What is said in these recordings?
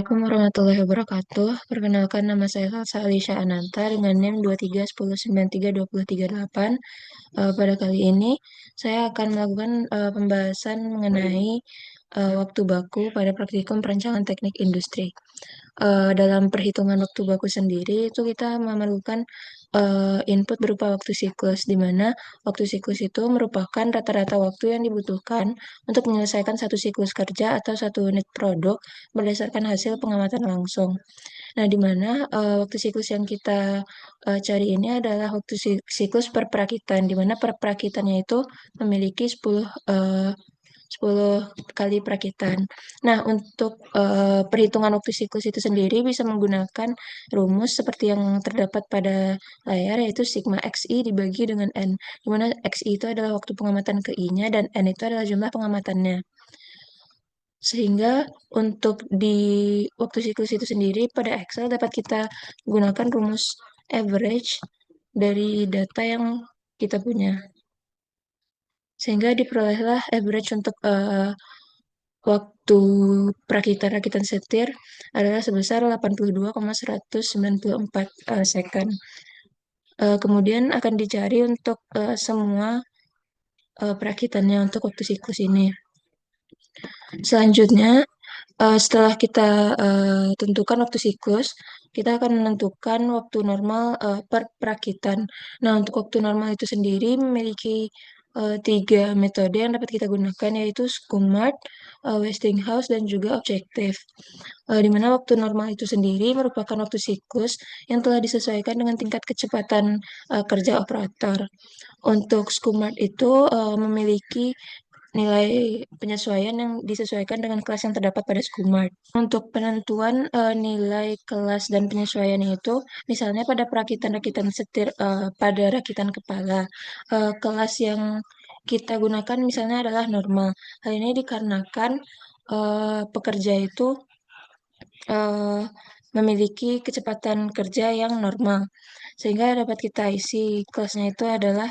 Assalamualaikum warahmatullahi wabarakatuh. Perkenalkan nama saya Salsa Alisha Ananta dengan NIM 2310932038. Pada kali ini saya akan melakukan pembahasan mengenai waktu baku pada praktikum perancangan teknik industri. Dalam perhitungan waktu baku sendiri itu kita memerlukan input berupa waktu siklus, di mana waktu siklus itu merupakan rata-rata waktu yang dibutuhkan untuk menyelesaikan satu siklus kerja atau satu unit produk berdasarkan hasil pengamatan langsung. Nah, di mana waktu siklus yang kita cari ini adalah waktu siklus per perakitan, di mana per perakitannya itu memiliki 10 kali perakitan. Nah, untuk perhitungan waktu siklus itu sendiri bisa menggunakan rumus seperti yang terdapat pada layar, yaitu sigma XI dibagi dengan N, di mana XI itu adalah waktu pengamatan ke I-nya dan N itu adalah jumlah pengamatannya. Sehingga untuk di waktu siklus itu sendiri pada Excel dapat kita gunakan rumus average dari data yang kita punya. Sehingga diperolehlah average untuk waktu perakitan-rakitan setir adalah sebesar 82,194 second. Kemudian akan dicari untuk semua perakitannya untuk waktu siklus ini. Selanjutnya, setelah kita tentukan waktu siklus, kita akan menentukan waktu normal per perakitan. Nah, untuk waktu normal itu sendiri memiliki tiga metode yang dapat kita gunakan, yaitu Skumart, Westinghouse, dan juga objektif. Di mana waktu normal itu sendiri merupakan waktu siklus yang telah disesuaikan dengan tingkat kecepatan kerja operator. Untuk Skumart itu memiliki nilai penyesuaian yang disesuaikan dengan kelas yang terdapat pada Skumart. Untuk penentuan nilai kelas dan penyesuaian itu, misalnya pada perakitan-rakitan setir pada rakitan kepala, kelas yang kita gunakan misalnya adalah normal. Hal ini dikarenakan pekerja itu eh, memiliki kecepatan kerja yang normal, sehingga dapat kita isi kelasnya itu adalah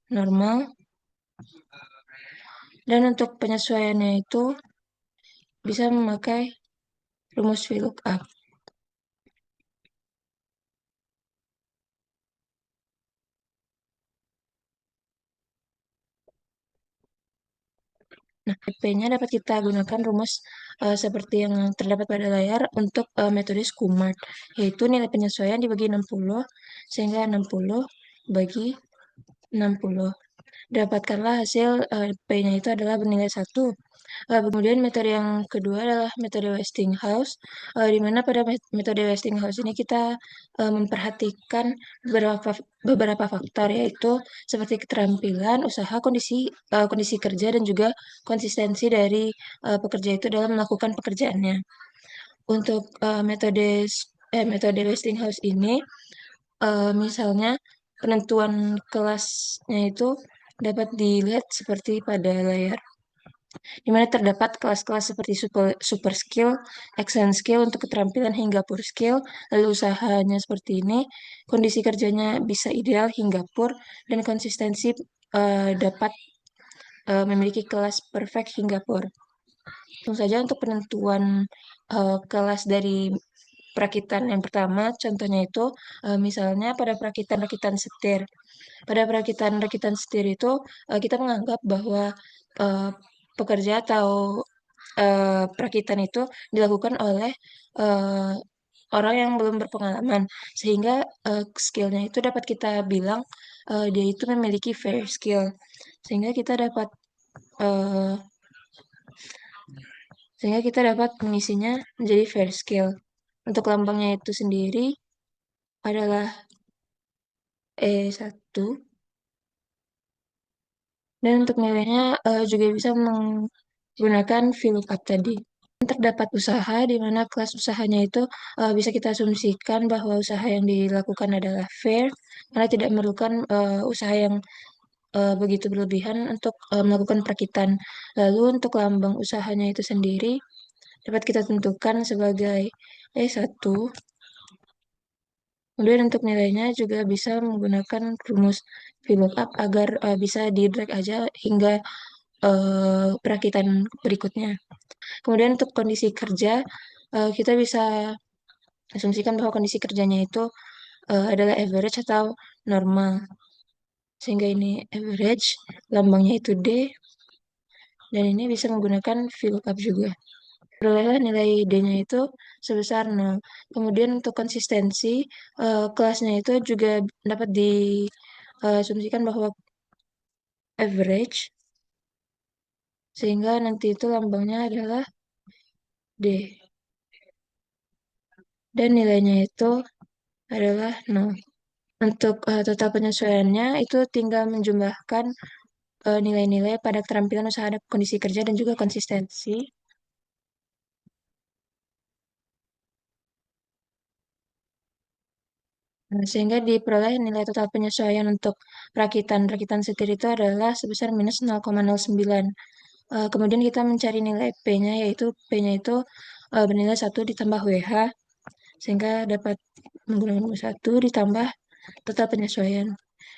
normal. Dan untuk penyesuaiannya itu bisa memakai rumus VLOOKUP. Nah, PP-nya dapat kita gunakan rumus seperti yang terdapat pada layar untuk metode Skumart, yaitu nilai penyesuaian dibagi 60, sehingga 60 bagi 60. Dapatkanlah hasil P-nya itu adalah bernilai 1. Kemudian metode yang kedua adalah metode Westinghouse, di mana pada metode Westinghouse ini kita memperhatikan beberapa faktor, yaitu seperti keterampilan, usaha, kondisi kerja, dan juga konsistensi dari pekerja itu dalam melakukan pekerjaannya. Untuk metode Westinghouse ini, misalnya penentuan kelasnya itu dapat dilihat seperti pada layar, di mana terdapat kelas-kelas seperti super skill, excellent skill untuk keterampilan hingga poor skill, lalu usahanya seperti ini, kondisi kerjanya bisa ideal hingga poor, dan konsistensi dapat memiliki kelas perfect hingga poor. Tentu saja untuk penentuan kelas dari perakitan yang pertama, contohnya itu misalnya pada perakitan-rakitan setir. Pada perakitan-rakitan setir itu kita menganggap bahwa uh, pekerja atau perakitan itu dilakukan oleh uh, orang yang belum berpengalaman, sehingga skillnya itu dapat kita bilang dia itu memiliki fair skill, sehingga kita dapat uh, mengisinya menjadi fair skill. Untuk lambangnya itu sendiri adalah E1, dan untuk nilainya juga bisa menggunakan VLOOKUP tadi. Terdapat usaha di mana kelas usahanya itu bisa kita asumsikan bahwa usaha yang dilakukan adalah fair karena tidak memerlukan usaha yang begitu berlebihan untuk melakukan perakitan. Lalu untuk lambang usahanya itu sendiri dapat kita tentukan sebagai E1. Kemudian untuk nilainya juga bisa menggunakan rumus VLOOKUP agar bisa di-drag aja hingga perakitan berikutnya. Kemudian untuk kondisi kerja kita bisa asumsikan bahwa kondisi kerjanya itu adalah average atau normal. Sehingga ini average, lambangnya itu D, dan ini bisa menggunakan VLOOKUP juga. Perolehlah nilai D-nya itu sebesar 0. Kemudian untuk konsistensi, kelasnya itu juga dapat diasumsikan bahwa average, sehingga nanti itu lambangnya adalah D. Dan nilainya itu adalah 0. Untuk total penyesuaiannya itu tinggal menjumlahkan nilai-nilai pada keterampilan usaha dan kondisi kerja dan juga konsistensi. Nah, sehingga diperoleh nilai total penyesuaian untuk rakitan setir itu adalah sebesar minus 0,09. Kemudian kita mencari nilai P-nya, yaitu P-nya itu bernilai 1 ditambah WH, sehingga dapat menggunakan 1 ditambah total penyesuaian.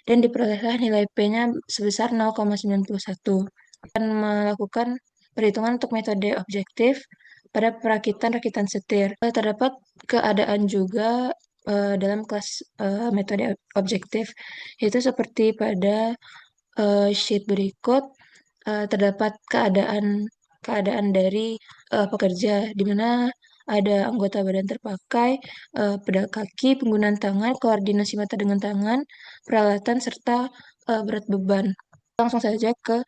Dan diperolehlah nilai P-nya sebesar 0,91. Akan melakukan perhitungan untuk metode objektif pada perakitan-rakitan setir. Terdapat keadaan juga dalam kelas metode objektif, yaitu seperti pada sheet berikut terdapat keadaan dari pekerja di mana ada anggota badan terpakai, pedal kaki, penggunaan tangan, koordinasi mata dengan tangan, peralatan serta berat beban. Langsung saja ke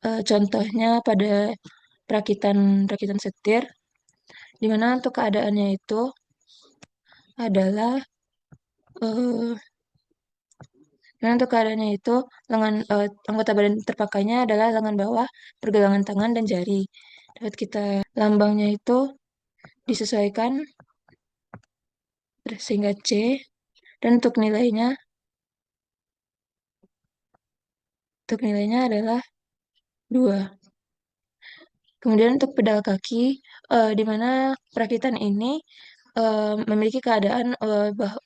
contohnya pada rakitan setir, di mana untuk keadaannya itu adalah eh, nah, untuk keadaannya itu anggota badan terpakainya adalah lengan bawah, pergelangan tangan dan jari. Dapat kita lambangnya itu disesuaikan sehingga C, dan untuk nilainya adalah 2. Kemudian untuk pedal kaki, di mana perakitan ini memiliki keadaan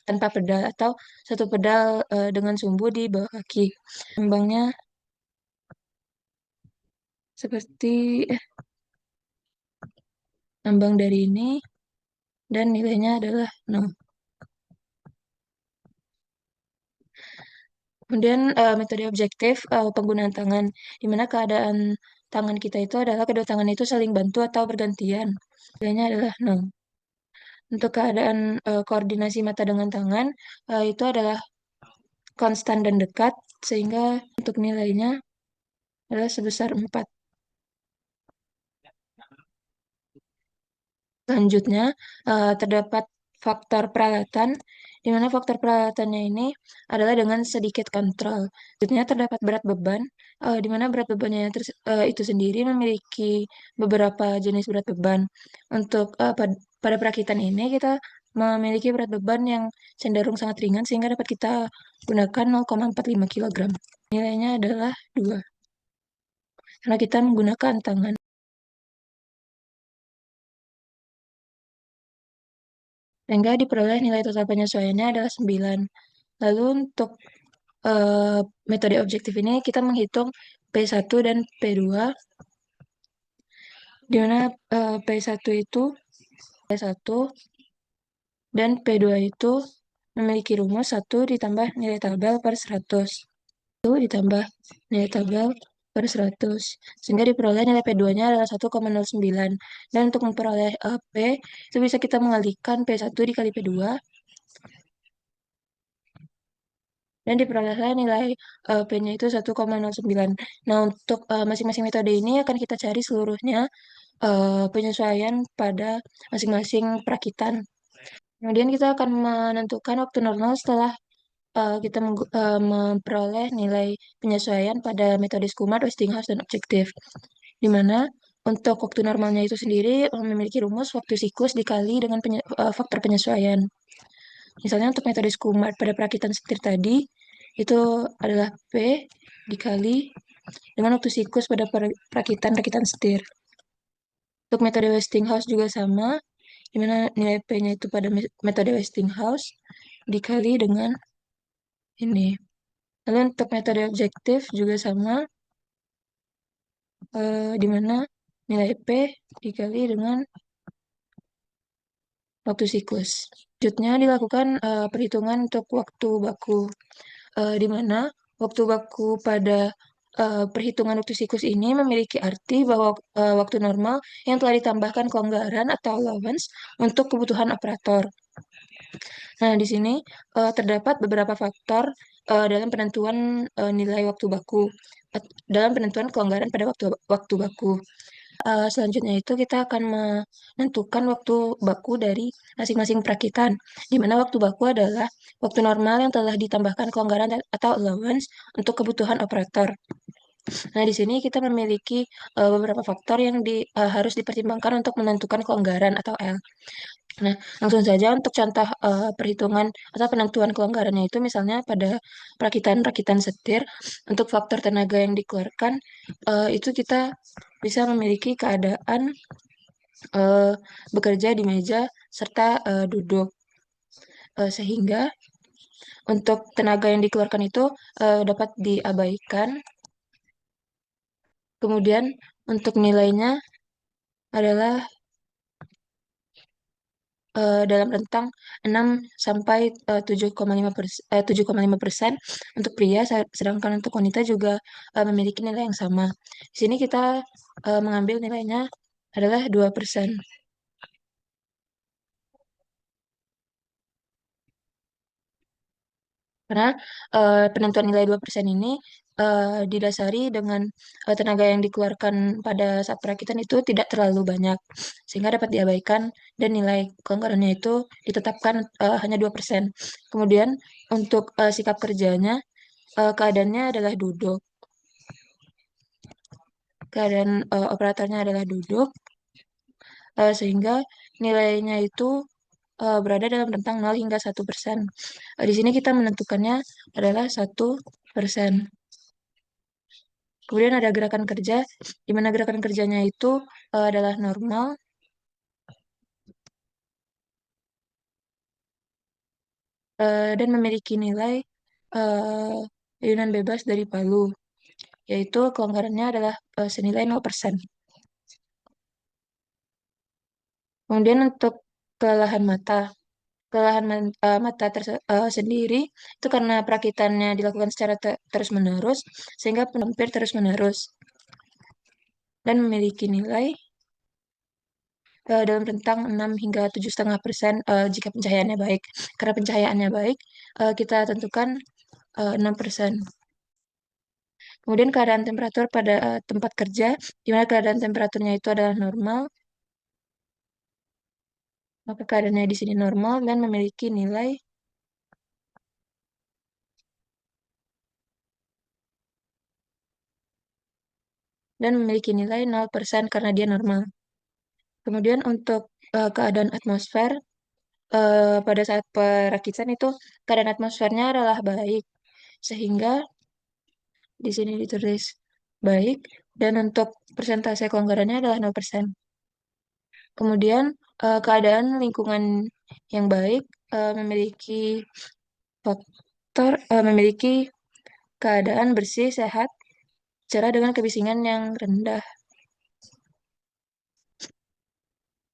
tanpa pedal atau satu pedal dengan sumbu di bawah kaki. Lambangnya seperti lambang dari ini, dan nilainya adalah 0. Kemudian metode objektif penggunaan tangan, di mana keadaan tangan kita itu adalah kedua tangan itu saling bantu atau bergantian. Nilainya adalah 0. Untuk keadaan koordinasi mata dengan tangan, itu adalah konstan dan dekat, sehingga untuk nilainya adalah sebesar 4. Selanjutnya, terdapat faktor peralatan, di mana faktor peralatannya ini adalah dengan sedikit kontrol. Selanjutnya, terdapat berat beban, di mana berat bebannya itu sendiri memiliki beberapa jenis berat beban. Untuk pada perakitan ini, kita memiliki berat beban yang cenderung sangat ringan, sehingga dapat kita gunakan 0,45 kg. Nilainya adalah 2, karena kita menggunakan tangan. Sehingga diperoleh nilai total penyesuaiannya adalah 9. Lalu untuk eh, metode objektif ini kita menghitung P1 dan P2, di mana P1 itu P1 dan P2 itu memiliki rumus 1 ditambah nilai tabel per 100. 1 ditambah nilai tabel per 100. Sehingga diperoleh nilai P2-nya adalah 1,09. Dan untuk memperoleh P, itu bisa kita mengalihkan P1 dikali P2, dan diperolehlah nilai P-nya itu 1,09. Nah, untuk masing-masing metode ini akan kita cari seluruhnya penyesuaian pada masing-masing perakitan. Kemudian kita akan menentukan waktu normal setelah kita memperoleh nilai penyesuaian pada metode Skumart, Westinghouse, dan objektif. Di mana untuk waktu normalnya itu sendiri memiliki rumus waktu siklus dikali dengan faktor penyesuaian. Misalnya untuk metode Skumart pada perakitan setir tadi, itu adalah P dikali dengan waktu siklus pada perakitan setir. Untuk metode Westinghouse juga sama, di mana nilai P-nya itu pada metode Westinghouse dikali dengan ini. Lalu untuk metode objektif juga sama, di mana nilai P dikali dengan waktu siklus. Selanjutnya dilakukan perhitungan untuk waktu baku, di mana waktu baku pada perhitungan waktu siklus ini memiliki arti bahwa waktu normal yang telah ditambahkan kelonggaran atau allowance untuk kebutuhan operator. Nah, di sini terdapat beberapa faktor dalam penentuan nilai waktu baku, dalam penentuan kelonggaran pada waktu waktu baku. Selanjutnya itu kita akan menentukan waktu baku dari masing-masing perakitan, di mana waktu baku adalah waktu normal yang telah ditambahkan kelonggaran atau allowance untuk kebutuhan operator. Nah, di sini kita memiliki beberapa faktor yang harus dipertimbangkan untuk menentukan kelonggaran atau L. Nah, langsung saja untuk contoh perhitungan atau penentuan kelonggarannya itu misalnya pada perakitan-perakitan setir untuk faktor tenaga yang dikeluarkan itu kita bisa memiliki keadaan eh, bekerja di meja serta duduk. Sehingga untuk tenaga yang dikeluarkan itu dapat diabaikan. Kemudian untuk nilainya adalah dalam rentang 6 sampai 7,5% untuk pria, sedangkan untuk wanita juga memiliki nilai yang sama. Di sini kita mengambil nilainya adalah 2%. Karena penentuan nilai 2% ini didasari dengan tenaga yang dikeluarkan pada saat perakitan itu tidak terlalu banyak, sehingga dapat diabaikan dan nilai kelonggarannya itu ditetapkan hanya 2%. Kemudian untuk sikap kerjanya, keadaannya adalah duduk. Keadaan operatornya adalah duduk, sehingga nilainya itu berada dalam rentang 0 hingga 1%. Di sini kita menentukannya adalah 1%. Kemudian ada gerakan kerja, di mana gerakan kerjanya itu adalah normal dan memiliki nilai ayunan bebas dari palu, yaitu kelonggarannya adalah senilai 0%. Kemudian untuk kelelahan mata. Mata sendiri itu karena perakitannya dilakukan secara terus-menerus, sehingga hampir terus-menerus dan memiliki nilai dalam rentang 6 hingga 7,5% jika pencahayaannya baik. Karena pencahayaannya baik, kita tentukan 6%. Kemudian keadaan temperatur pada tempat kerja, di mana keadaan temperaturnya itu adalah normal, maka keadaannya di sini normal dan memiliki nilai nilai 0% karena dia normal. Kemudian untuk keadaan atmosfer, pada saat perakitan itu keadaan atmosfernya adalah baik, sehingga di sini ditulis baik, dan untuk persentase kelonggarannya adalah 0%. Kemudian keadaan lingkungan yang baik memiliki keadaan bersih, sehat, cerah dengan kebisingan yang rendah.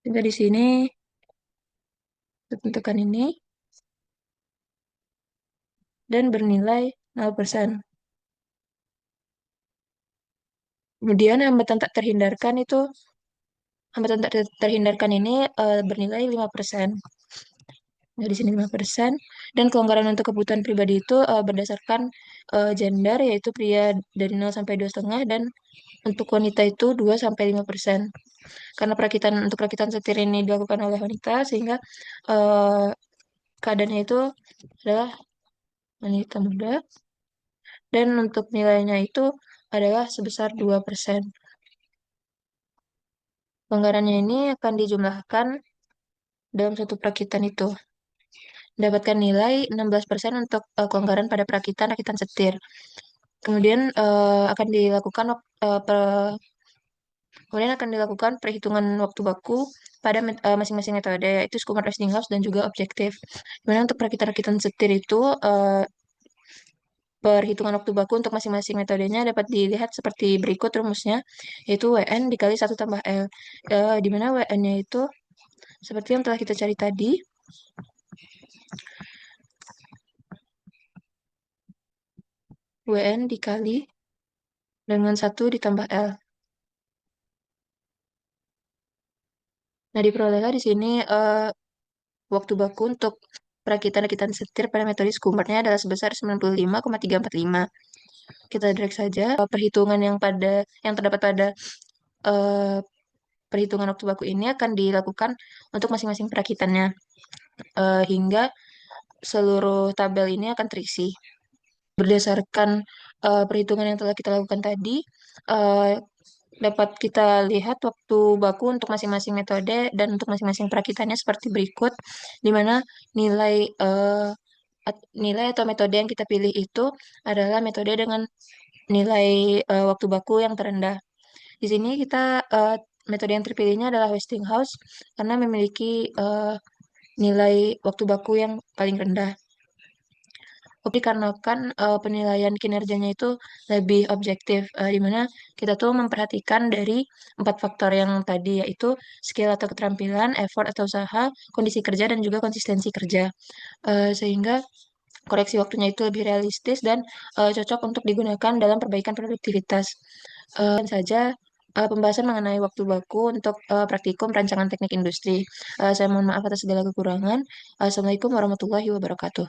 Hingga di sini tentukan ini dan bernilai 0%. Kemudian hambatan tak terhindarkan ini bernilai 5%. Nah, di sini 5%. Dan kelonggaran untuk kebutuhan pribadi itu berdasarkan gender, yaitu pria dari 0 sampai 2,5, dan untuk wanita itu 2 sampai 5%. Karena untuk perakitan setir ini dilakukan oleh wanita, sehingga eh, keadaannya itu adalah wanita muda. Dan untuk nilainya itu adalah sebesar 2%. Kelonggarannya ini akan dijumlahkan dalam satu perakitan itu. Mendapatkan nilai 16% untuk kelonggaran pada perakitan setir. Kemudian akan dilakukan perhitungan waktu baku pada masing-masing metode, yaitu Schumann Westinghouse dan juga objektif. Kemudian untuk perakitan setir itu perhitungan waktu baku untuk masing-masing metodenya dapat dilihat seperti berikut rumusnya, yaitu WN dikali 1 tambah L, di mana WN-nya itu Seperti yang telah kita cari tadi, WN dikali dengan 1 ditambah L. Nah, diperolehlah di sini waktu baku untuk perakitan-rakitan setir pada metode Schumertnya adalah sebesar 95,345. Kita drag saja perhitungan yang terdapat pada eh, perhitungan waktu baku ini akan dilakukan untuk masing-masing perakitannya hingga seluruh tabel ini akan terisi. Berdasarkan perhitungan yang telah kita lakukan tadi, eh, dapat kita lihat waktu baku untuk masing-masing metode dan untuk masing-masing perakitannya seperti berikut, di mana nilai nilai atau metode yang kita pilih itu adalah metode dengan nilai waktu baku yang terendah. Di sini metode yang terpilihnya adalah Westinghouse karena memiliki nilai waktu baku yang paling rendah. Dikarenakan penilaian kinerjanya itu lebih objektif, di mana kita tuh memperhatikan dari 4 faktor yang tadi, yaitu skill atau keterampilan, effort atau usaha, kondisi kerja, dan juga konsistensi kerja. Sehingga koreksi waktunya itu lebih realistis dan cocok untuk digunakan dalam perbaikan produktivitas. Dan saja pembahasan mengenai waktu baku untuk praktikum rancangan teknik industri. Saya mohon maaf atas segala kekurangan. Assalamualaikum warahmatullahi wabarakatuh.